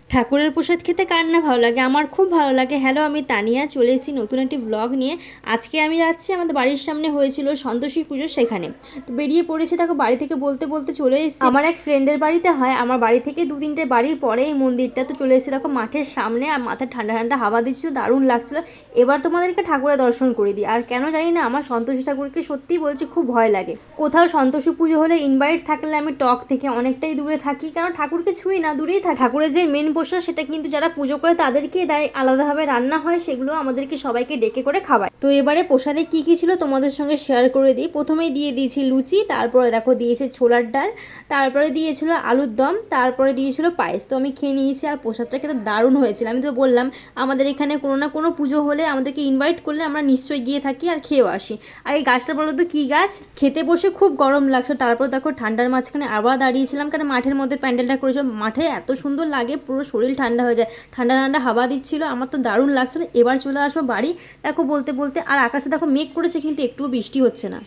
ঠাকুরের প্রসাদ খেতে কার না ভালো লাগে, আমার খুব ভালো লাগে। হ্যালো, আমি তানিয়া, চলে এসেছি নতুন একটি ব্লগ নিয়ে। আজকে আমি যাচ্ছি, আমাদের বাড়ির সামনে হয়েছিল সন্তোষী পুজো, সেখানে তো বেরিয়ে পড়েছি। দেখো, বাড়ি থেকে বলতে বলতে চলে এসেছি। আমার এক ফ্রেন্ডের বাড়িতে হয়, আমার বাড়ি থেকে 2-3টে বাড়ির পরে এই মন্দিরটা। তো চলে এসেছি দেখো মাঠের সামনে, আর মাথায় ঠান্ডা ঠান্ডা হাওয়া দিচ্ছিল, দারুণ লাগছিল। এবার তোমাদেরকে ঠাকুরের দর্শন করে দিই। আর কেন জানি না, আমার সন্তোষী ঠাকুরকে সত্যিই বলছি খুব ভয় লাগে। কোথাও সন্তোষী পুজো হলে ইনভাইট থাকলে আমি টক থেকে অনেকটাই দূরে থাকি, কারণ ঠাকুরকে ছুঁই না, দূরেই থাকি। ঠাকুরের যে মেন প্রসাদ সেটা কিন্তু যারা পুজো করে তাদেরকেই দেয়, আলাদাভাবে রান্না হয়, সেগুলো আমাদেরকে সবাইকে ডেকে করে খাওয়ায়। তো এবারে প্রসাদে কি কি ছিল তোমাদের সঙ্গে শেয়ার করে দিই। প্রথমেই দিয়ে দিয়েছি লুচি, তারপরে দেখো দিয়েছে ছোলার ডাল, তারপরে দিয়েছিল আলুর দম, তারপরে দিয়েছিল পায়েস। তো আমি খেয়ে নিয়েছি, আর প্রসাদটা খেতে দারুণ হয়েছিল। আমি তো বললাম, আমাদের এখানে কোনো না কোনো পুজো হলে আমাদেরকে ইনভাইট করলে আমরা নিশ্চয়ই গিয়ে থাকি আর খেয়েও আসি। আর এই গাছটা বলো তো কী গাছ, খেতে বসে খুব গরম লাগছে, তারপর দেখো ঠান্ডার মাঝখানে আবার দাঁড়িয়েছিলাম, কারণ মাঠের মধ্যে প্যান্ডেলটা করেছিল। মাঠে এত সুন্দর লাগে, পুরো শরীর ঠান্ডা হয়ে যায়, ঠান্ডা ঠান্ডা হাওয়া দিচ্ছিল, আমার তো দারুণ লাগছিল। এবার চলে আসবো বাড়ি। দেখো বলতে বলতে, আর আকাশে দেখো মেঘ করেছে, কিন্তু একটুও বৃষ্টি হচ্ছে না।